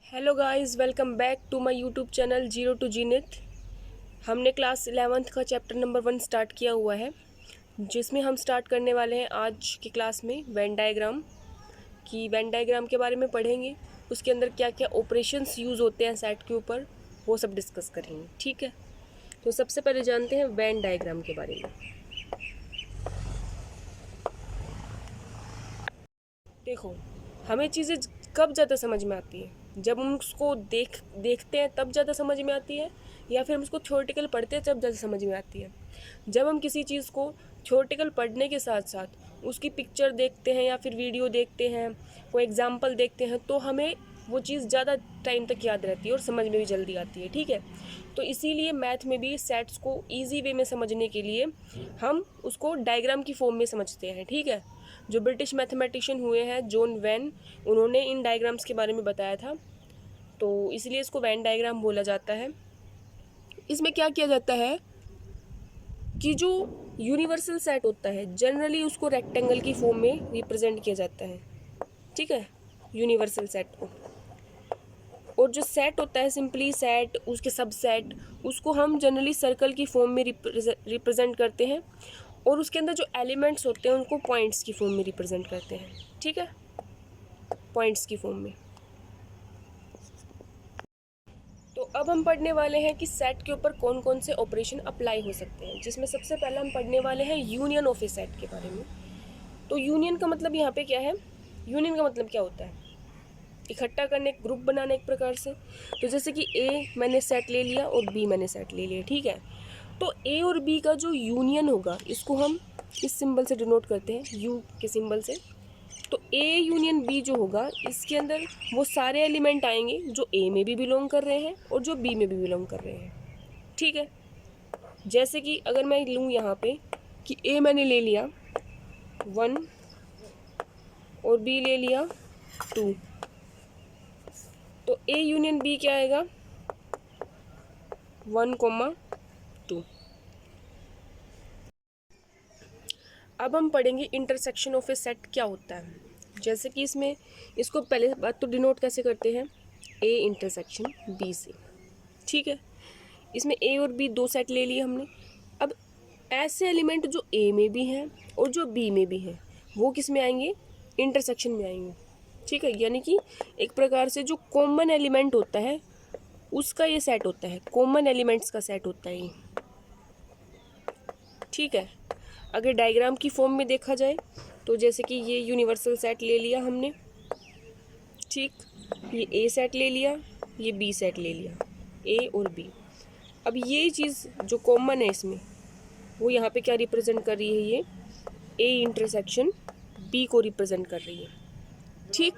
Hello guys, welcome back to my YouTube channel zero to जीनित। हमने class 11th का chapter number 1 start किया हुआ है, जिसमें हम स्टार्ट करने वाले हैं आज की क्लास में वेन डायग्राम के बारे में पढ़ेंगे। उसके अंदर क्या क्या ऑपरेशंस यूज़ होते हैं सेट के ऊपर, वो सब डिस्कस करेंगे। ठीक है, तो सबसे पहले जानते हैं वेन डायग्राम के बारे में। देखो, हमें चीज़ें कब ज़्यादा समझ में आती है, जब हम उसको देखते हैं तब ज़्यादा समझ में आती है, या फिर हम उसको थ्योरेटिकल पढ़ते हैं तब ज़्यादा समझ में आती है। जब हम किसी चीज़ को थ्योरेटिकल पढ़ने के साथ साथ उसकी पिक्चर देखते हैं या फिर वीडियो देखते हैं, कोई एग्जाम्पल देखते हैं, तो हमें वो चीज़ ज़्यादा टाइम तक याद रहती है और समझ में भी जल्दी आती है। ठीक है, तो इसीलिए मैथ में भी सेट्स को ईजी वे में समझने के लिए हम उसको डायग्राम की फॉर्म में समझते हैं। ठीक है, जो ब्रिटिश मैथमेटिशियन हुए हैं जॉन वेन, उन्होंने इन डायग्राम्स के बारे में बताया था, तो इसलिए इसको वेन डायग्राम बोला जाता है। इसमें क्या किया जाता है कि जो यूनिवर्सल सेट होता है जनरली उसको रेक्टेंगल की फॉर्म में रिप्रेजेंट किया जाता है। ठीक है, यूनिवर्सल सेट को, और जो सेट होता है सिंपली सेट, उसके सब सेट, उसको हम जनरली सर्कल की फॉर्म में रिप्रेजेंट करते हैं, और उसके अंदर जो एलिमेंट्स होते हैं उनको पॉइंट्स की फॉर्म में रिप्रेजेंट करते हैं। ठीक है, पॉइंट्स की फॉर्म में। तो अब हम पढ़ने वाले हैं कि सेट के ऊपर कौन कौन से ऑपरेशन अप्लाई हो सकते हैं, जिसमें सबसे पहला हम पढ़ने वाले हैं यूनियन ऑफ ए सेट के बारे में। तो यूनियन का मतलब यहाँ पे क्या है, यूनियन का मतलब क्या होता है, इकट्ठा करने, एक ग्रुप बनाने एक प्रकार से। तो जैसे कि ए मैंने सेट ले लिया और बी मैंने सेट ले लिया। ठीक है, तो ए और बी का जो यूनियन होगा इसको हम इस सिंबल से डिनोट करते हैं, यू के सिंबल से। तो ए यूनियन बी जो होगा, इसके अंदर वो सारे एलिमेंट आएंगे जो ए में भी बिलोंग कर रहे हैं और जो बी में भी बिलोंग कर रहे हैं। ठीक है, जैसे कि अगर मैं लूँ यहाँ पे कि ए मैंने ले लिया 1 और बी ले लिया 2, तो ए यूनियन बी क्या आएगा 1,2। अब हम पढ़ेंगे इंटरसेक्शन ऑफ ए सेट क्या होता है। जैसे कि इसमें इसको पहले बात तो डिनोट कैसे करते हैं, ए इंटरसेक्शन बी से। ठीक है, इसमें ए और बी दो सेट ले लिए हमने। अब ऐसे एलिमेंट जो ए में भी हैं और जो बी में भी हैं वो किस में आएंगे, इंटरसेक्शन में आएंगे। ठीक है, यानी कि एक प्रकार से जो कॉमन एलिमेंट होता है उसका ये सेट होता है, कॉमन एलिमेंट्स का सेट होता है ये। ठीक है, अगर डायग्राम की फॉर्म में देखा जाए तो जैसे कि ये यूनिवर्सल सेट ले लिया हमने, ठीक, ये ए सेट ले लिया, ये बी सेट ले लिया, ए और बी। अब ये चीज़ जो कॉमन है इसमें, वो यहाँ पे क्या रिप्रेजेंट कर रही है, ये ए इंटरसेक्शन बी को रिप्रेजेंट कर रही है। ठीक,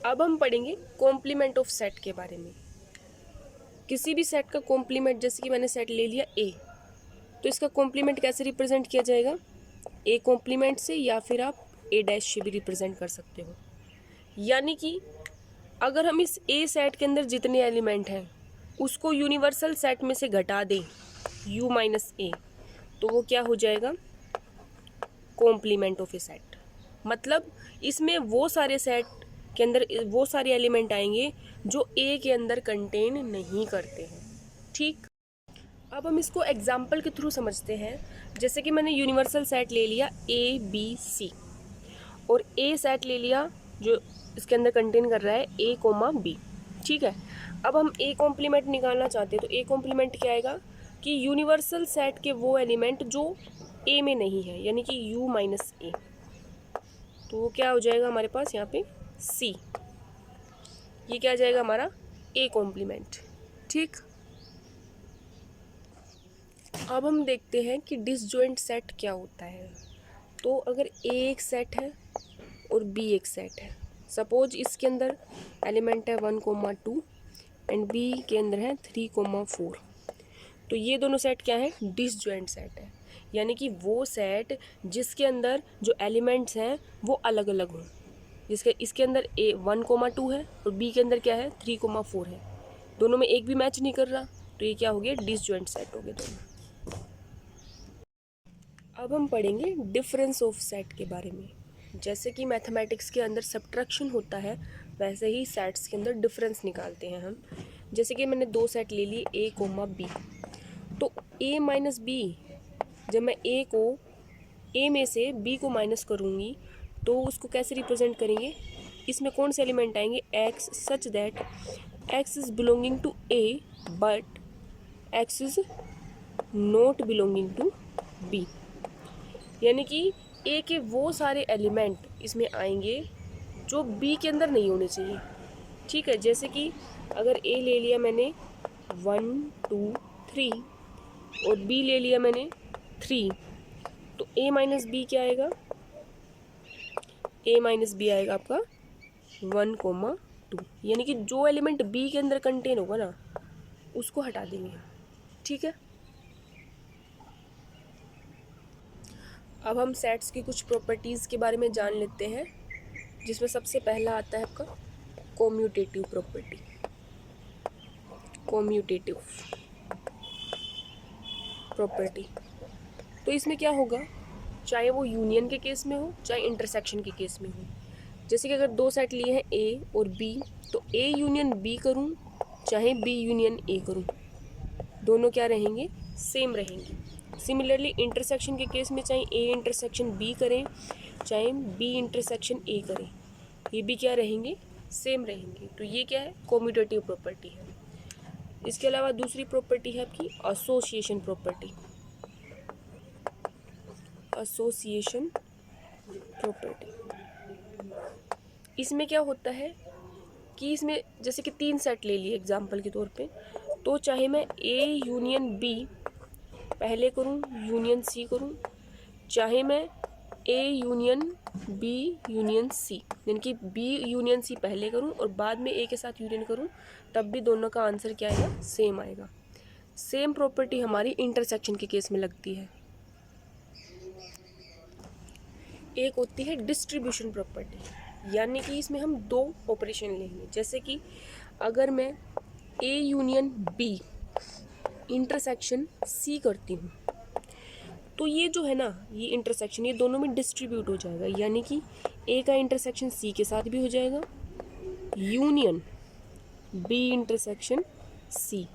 अब हम पढ़ेंगे कॉम्प्लीमेंट ऑफ सेट के बारे में। किसी भी सेट का कॉम्प्लीमेंट, जैसे कि मैंने सेट ले लिया ए, तो इसका कॉम्प्लीमेंट कैसे रिप्रेजेंट किया जाएगा, ए कॉम्प्लीमेंट से, या फिर आप ए डैश से भी रिप्रेजेंट कर सकते हो। यानी कि अगर हम इस ए सेट के अंदर जितने एलिमेंट हैं उसको यूनिवर्सल सेट में से घटा दें u माइनस ए, तो वो क्या हो जाएगा, कॉम्प्लीमेंट ऑफ ए सेट। मतलब इसमें वो सारे सेट के अंदर वो सारे एलिमेंट आएंगे जो ए के अंदर कंटेन नहीं करते हैं। ठीक, अब हम इसको एग्जाम्पल के थ्रू समझते हैं। जैसे कि मैंने यूनिवर्सल सेट ले लिया ए बी सी, और ए सेट ले लिया जो इसके अंदर कंटेन कर रहा है ए कोमा बी। ठीक है, अब हम ए कॉम्प्लीमेंट निकालना चाहते हैं, तो ए कॉम्प्लीमेंट क्या आएगा कि यूनिवर्सल सेट के वो एलिमेंट जो ए में नहीं है, यानी कि u माइनस ए, तो वो क्या हो जाएगा हमारे पास यहाँ पे c, ये क्या आ जाएगा हमारा ए कॉम्प्लीमेंट। ठीक, अब हम देखते हैं कि डिसजॉइंट सेट क्या होता है। तो अगर ए एक सेट है और बी एक सेट है, सपोज इसके अंदर एलिमेंट है 1,2 एंड बी के अंदर है 3,4, तो ये दोनों सेट क्या है, डिसजॉइंट सेट है। यानी कि वो सेट जिसके अंदर जो एलिमेंट्स हैं वो अलग अलग हों, जिसके इसके अंदर ए 1,2 है और बी के अंदर क्या है 3,4 है, दोनों में एक भी मैच नहीं कर रहा, तो ये क्या हो गया, डिसजॉइंट सेट हो गए दोनों। अब हम पढ़ेंगे डिफरेंस ऑफ सेट के बारे में। जैसे कि मैथमेटिक्स के अंदर सब्ट्रैक्शन होता है, वैसे ही सेट्स के अंदर डिफरेंस निकालते हैं हम। जैसे कि मैंने दो सेट ले लिए ए कोमा बी, तो ए माइनस बी, जब मैं ए को ए में से बी को माइनस करूँगी तो उसको कैसे रिप्रेजेंट करेंगे, इसमें कौन से एलिमेंट आएंगे, X, such that X is belonging to A but X is not belonging to B. यानी कि ए के वो सारे एलिमेंट इसमें आएंगे जो बी के अंदर नहीं होने चाहिए। ठीक है, जैसे कि अगर ए ले लिया मैंने 1 2 3 और बी ले लिया मैंने 3, तो ए माइनस बी क्या आएगा, ए माइनस बी आएगा आपका 1, 2। यानी कि जो एलिमेंट बी के अंदर कंटेन होगा ना उसको हटा देंगे। ठीक है, अब हम सेट्स की कुछ प्रॉपर्टीज़ के बारे में जान लेते हैं, जिसमें सबसे पहला आता है आपका कोम्यूटेटिव प्रॉपर्टी। कोम्यूटेटिव प्रॉपर्टी, तो इसमें क्या होगा, चाहे वो यूनियन के केस में हो चाहे इंटरसेक्शन के केस में हो। जैसे कि अगर दो सेट लिए हैं ए और बी, तो ए यूनियन बी करूं चाहे बी यूनियन ए करूं, दोनों क्या रहेंगे, सेम रहेंगे। सिमिलरली इंटरसेक्शन के केस में चाहे ए इंटरसेक्शन बी करें चाहे बी इंटरसेक्शन ए करें, ये भी क्या रहेंगे, सेम रहेंगे। तो ये क्या है, कोम्यूटेटिव प्रॉपर्टी है। इसके अलावा दूसरी प्रॉपर्टी है आपकी एसोसिएशन प्रॉपर्टी। एसोसिएशन प्रॉपर्टी, इसमें क्या होता है कि इसमें जैसे कि 3 सेट ले लिए एग्जांपल के तौर पे, तो चाहे मैं ए यूनियन बी पहले करूं यूनियन सी करूं, चाहे मैं A union B union C, यानी कि बी यूनियन सी पहले करूं और बाद में ए के साथ यूनियन करूं, तब भी दोनों का आंसर क्या आएगा, सेम आएगा। सेम प्रॉपर्टी हमारी इंटरसेक्शन के केस में लगती है। एक होती है डिस्ट्रीब्यूशन प्रॉपर्टी, यानी कि इसमें हम दो ऑपरेशन लेंगे। जैसे कि अगर मैं A union B intersection C करती हूँ, तो ये जो है ना, ये इंटरसेक्शन ये दोनों में डिस्ट्रीब्यूट हो जाएगा, यानी कि ए का इंटरसेक्शन सी के साथ भी हो जाएगा, union B intersection C.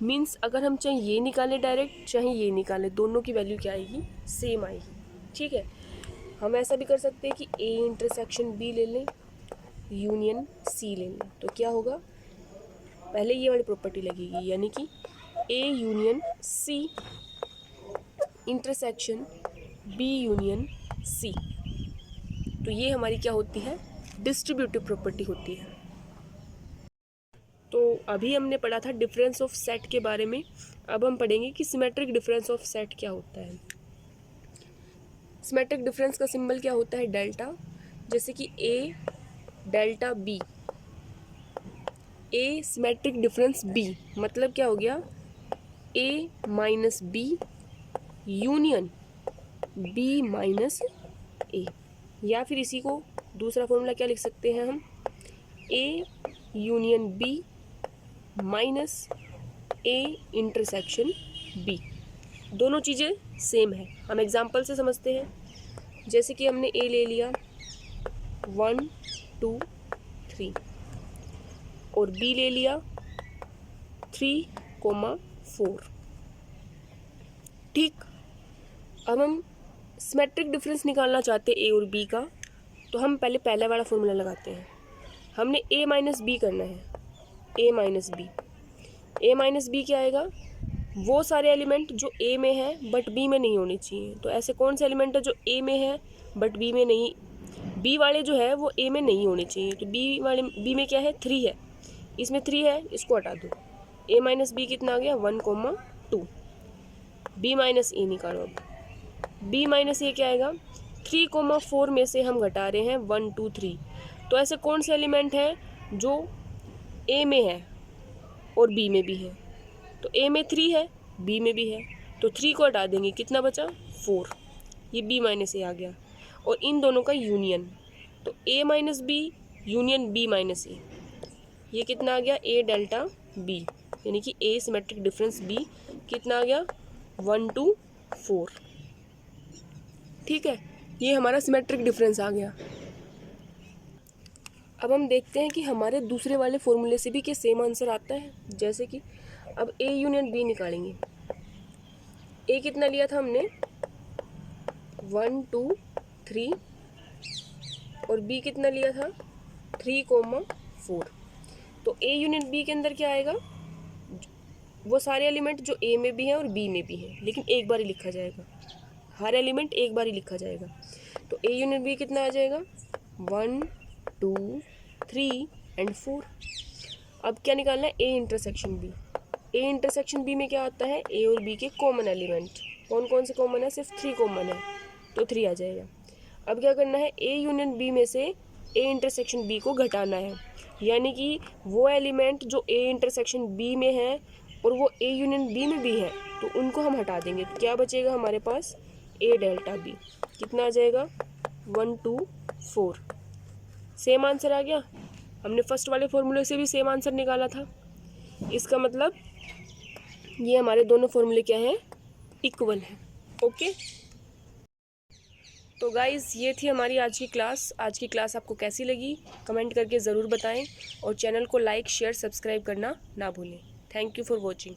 Means अगर हम चाहे ये निकालें डायरेक्ट चाहे ये निकालें, दोनों की वैल्यू क्या आएगी, सेम आएगी। ठीक है, हम ऐसा भी कर सकते हैं कि ए इंटरसेक्शन बी ले लें यूनियन सी ले लें, तो क्या होगा, पहले ये वाली प्रॉपर्टी लगेगी, यानी कि A union C intersection B union C. तो ये हमारी क्या होती है, डिस्ट्रीब्यूटिव प्रॉपर्टी होती है। तो अभी हमने पढ़ा था डिफरेंस ऑफ सेट के बारे में, अब हम पढ़ेंगे कि सिमेट्रिक डिफरेंस ऑफ सेट क्या होता है। सिमेट्रिक डिफरेंस का सिंबल क्या होता है, डेल्टा। जैसे कि A delta B, A symmetric difference B, मतलब क्या हो गया, A minus B union B minus A. या फिर इसी को दूसरा फॉर्मूला क्या लिख सकते हैं हम, A union B minus A intersection B. दोनों चीज़ें सेम है, हम एग्जाम्पल से समझते हैं। जैसे कि हमने ए ले लिया 1 2 3 और बी ले लिया 3, 4। ठीक, अब हम सिमेट्रिक डिफरेंस निकालना चाहते हैं ए और बी का, तो हम पहले पहला वाला फॉर्मूला लगाते हैं। हमने ए माइनस बी करना है, ए माइनस बी, ए माइनस बी क्या आएगा, वो सारे एलिमेंट जो ए में है बट बी में नहीं होने चाहिए। तो ऐसे कौन से एलिमेंट है जो ए में है बट बी में नहीं, बी वाले जो है वो ए में नहीं होने चाहिए। तो बी में क्या है, 3 है, इसमें 3 है, इसको हटा दो। ए माइनस बी कितना आ गया, 1, 2। बी माइनस ए निकालो। अब बी माइनस ए क्या आएगा, 3, 4 में से हम घटा रहे हैं 1 2 3। तो ऐसे कौन से एलिमेंट हैं जो ए में है और बी में भी है, तो ए में 3 है बी में भी है, तो 3 को हटा देंगे, कितना बचा, 4। ये बी माइनस ए आ गया और इन दोनों का यूनियन, तो A minus B union B minus A, ये कितना आ गया, ए डेल्टा बी, यानी कि ए सिमेट्रिक डिफरेंस बी कितना आ गया, 1 2 4। ठीक है, ये हमारा सिमेट्रिक डिफरेंस आ गया। अब हम देखते हैं कि हमारे दूसरे वाले फॉर्मूले से भी क्या सेम आंसर आता है। जैसे कि अब ए यूनियन बी निकालेंगे। ए कितना लिया था हमने 1 2 3 और बी कितना लिया था 3,4। तो ए यूनियन बी के अंदर क्या आएगा, वो सारे एलिमेंट जो ए में भी हैं और बी में भी हैं, लेकिन एक बार ही लिखा जाएगा, हर एलिमेंट एक बार ही लिखा जाएगा। तो ए यूनियन बी कितना आ जाएगा 1 2 3 एंड 4। अब क्या निकालना है, A intersection B. A intersection B में क्या आता है, ए और बी के कॉमन एलिमेंट। कौन कौन से कॉमन है, सिर्फ 3 कॉमन है, तो 3 आ जाएगा। अब क्या करना है, ए यूनियन बी में से ए इंटरसेक्शन बी को घटाना है, यानी कि वो एलिमेंट जो ए इंटरसेक्शन बी में है और वो ए यूनियन बी में भी है, तो उनको हम हटा देंगे। तो क्या बचेगा हमारे पास, ए डेल्टा बी। कितना आ जाएगा 1 2 4। सेम आंसर आ गया। हमने फर्स्ट वाले फॉर्मूले से भी सेम आंसर निकाला था। इसका मतलब ये हमारे दोनों फॉर्मूले क्या हैं, इक्वल हैं। ओके, तो गाइज़ ये थी हमारी आज की क्लास। आज की क्लास आपको कैसी लगी कमेंट करके ज़रूर बताएं और चैनल को लाइक शेयर सब्सक्राइब करना ना भूलें। Thank you for watching.